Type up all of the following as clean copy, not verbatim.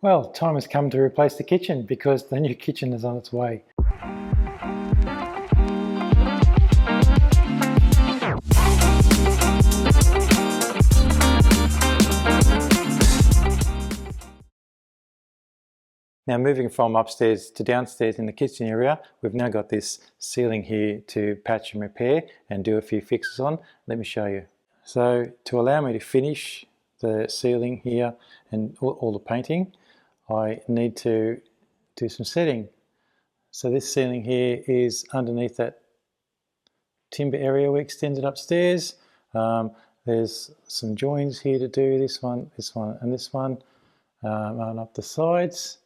Well, time has come to replace the kitchen because the new kitchen is on its way. Now moving from upstairs to downstairs in the kitchen area, we've now got this ceiling here to patch and repair and do a few fixes on. Let me show you. So to allow me to finish the ceiling here and all the painting, I need to do some setting. So this ceiling here is underneath that timber area we extended upstairs. There's some joins here to do, this one, and this one, and up the sides.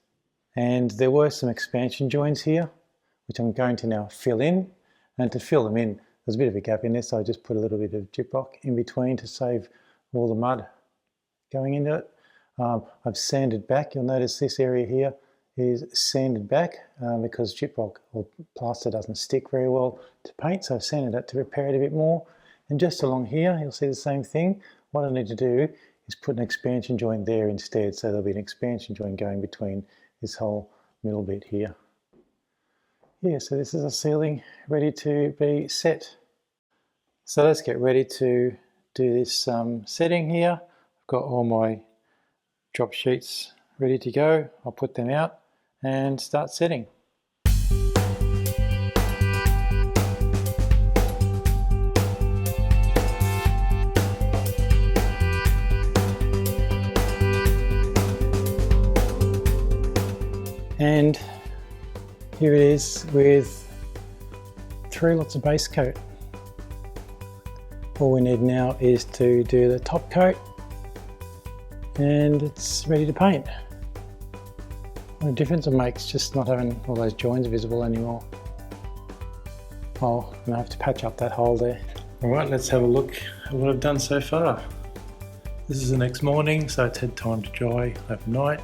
And there were some expansion joins here, which I'm going to now fill in. And to fill them in, there's a bit of a gap in there, so I just put a little bit of gyprock in between to save all the mud going into it. I've sanded back. You'll notice this area here is sanded back because gyprock or plaster doesn't stick very well to paint, so I've sanded it to repair it a bit more. And just along here, you'll see the same thing. What I need to do is put an expansion joint there instead, so there'll be an expansion joint going between this whole middle bit here. Yeah, so this is a ceiling ready to be set. So let's get ready to do this setting here. I've got all my drop sheets ready to go. I'll put them out and start setting. And here it is with 3 lots of base coat. All we need now is to do the top coat and it's ready to paint. What a difference it makes just not having all those joins visible anymore. Oh, I'm going to have to patch up that hole there. Alright, let's have a look at what I've done so far. This is the next morning, so it's had time to dry overnight.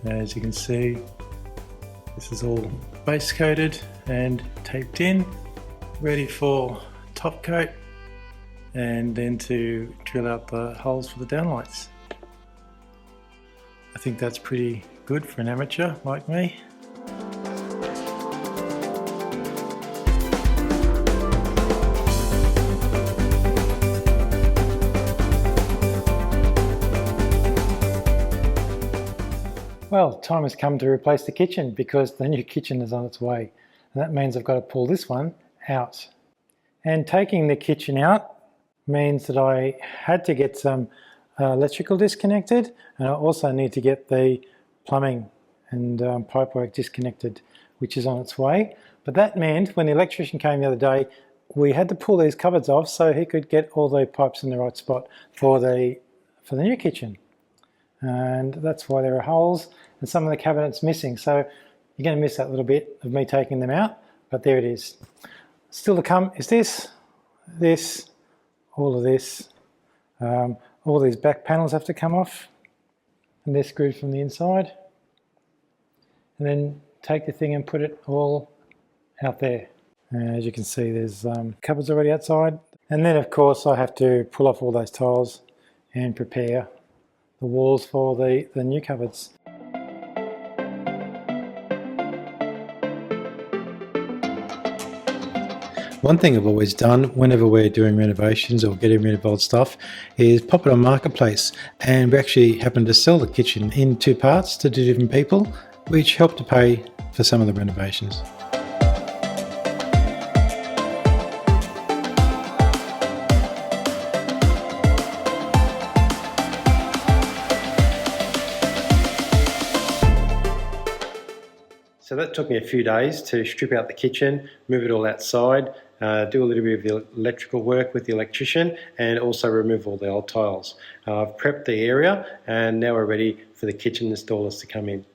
As you can see, this is all base coated and taped in, ready for top coat and then to drill out the holes for the downlights. I think that's pretty good for an amateur like me. Well, time has come to replace the kitchen because the new kitchen is on its way. And that means I've got to pull this one out. And taking the kitchen out means that I had to get some electrical disconnected, and I also need to get the plumbing and pipework disconnected, which is on its way. But that meant when the electrician came the other day, we had to pull these cupboards off so he could get all the pipes in the right spot for the new kitchen. And that's why there are holes and some of the cabinets missing. So you're going to miss that little bit of me taking them out, but there it is. Still to come is this, all of this. All these back panels have to come off and they're screwed from the inside. And then take the thing and put it all out there. As you can see, there's cupboards already outside. And then of course I have to pull off all those tiles and prepare the walls for the new cupboards. One thing I've always done whenever we're doing renovations or getting rid of old stuff is pop it on Marketplace, and we actually happen to sell the kitchen in 2 parts to 2 different people, which helped to pay for some of the renovations. So that took me a few days to strip out the kitchen, move it all outside, do a little bit of the electrical work with the electrician, and also remove all the old tiles. I've prepped the area and now we're ready for the kitchen installers to come in.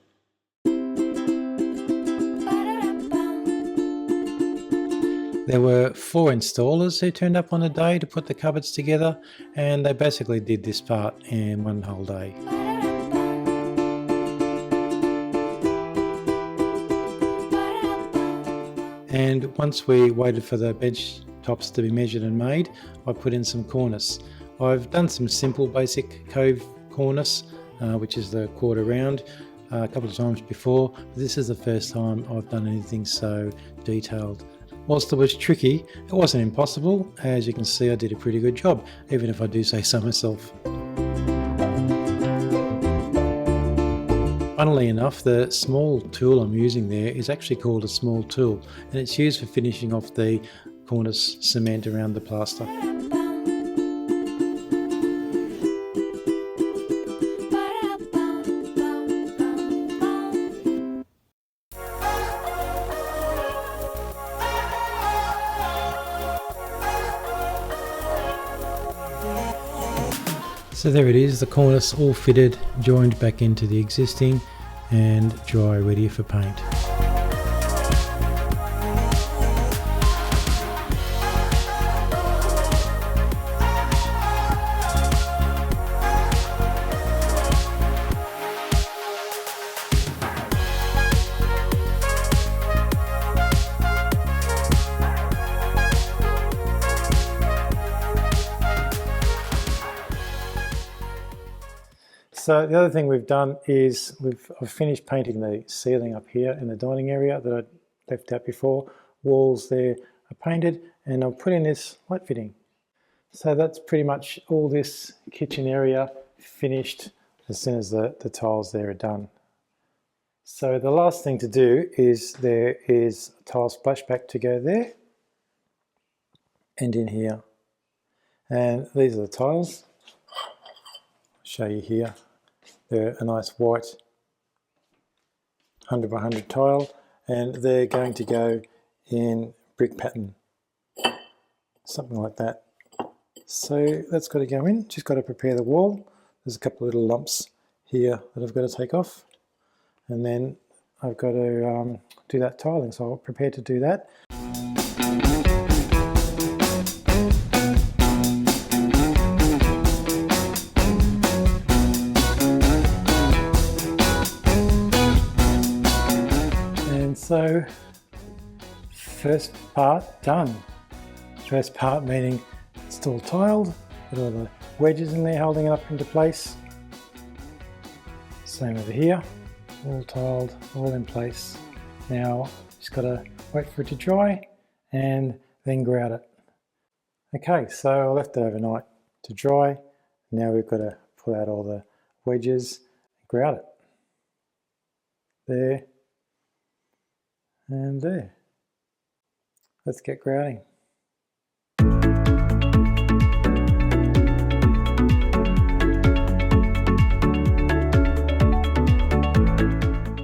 There were 4 installers who turned up on a day to put the cupboards together, and they basically did this part in 1 whole day. And once we waited for the bench tops to be measured and made, I put in some cornice. I've done some simple basic cove cornice, which is the quarter round. a couple of times before, but this is the first time I've done anything so detailed. Whilst it was tricky, it wasn't impossible. As you can see, I did a pretty good job, even if I do say so myself. Funnily enough, the small tool I'm using there is actually called a small tool, and it's used for finishing off the cornice cement around the plaster. So there it is, the cornice all fitted, joined back into the existing and dry, ready for paint. So the other thing we've done is I've finished painting the ceiling up here in the dining area that I left out before. Walls there are painted, and I'll put in this light fitting. So that's pretty much all this kitchen area finished as soon as the tiles there are done. So the last thing to do is there is a tile splashback to go there and in here. And these are the tiles. I'll show you here. They're a nice white 100 by 100 tile, and they're going to go in brick pattern, something like that. So that's got to go in, just got to prepare the wall. There's a couple of little lumps here that I've got to take off, and then I've got to do that tiling, so I'll prepare to do that. So, first part done. First part meaning it's all tiled, got all the wedges in there holding it up into place. Same over here, all tiled, all in place. Now, just got to wait for it to dry and then grout it. Okay, so I left it overnight to dry. Now we've got to pull out all the wedges and grout it. There. And there. Let's get grouting.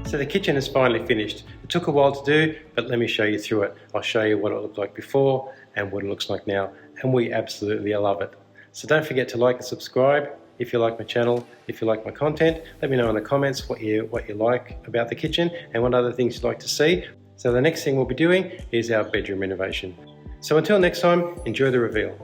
So the kitchen is finally finished. It took a while to do, but let me show you through it. I'll show you what it looked like before and what it looks like now, and we absolutely love it. So don't forget to like and subscribe if you like my channel, if you like my content. Let me know in the comments what you like about the kitchen and what other things you'd like to see. So the next thing we'll be doing is our bedroom renovation. So until next time, enjoy the reveal.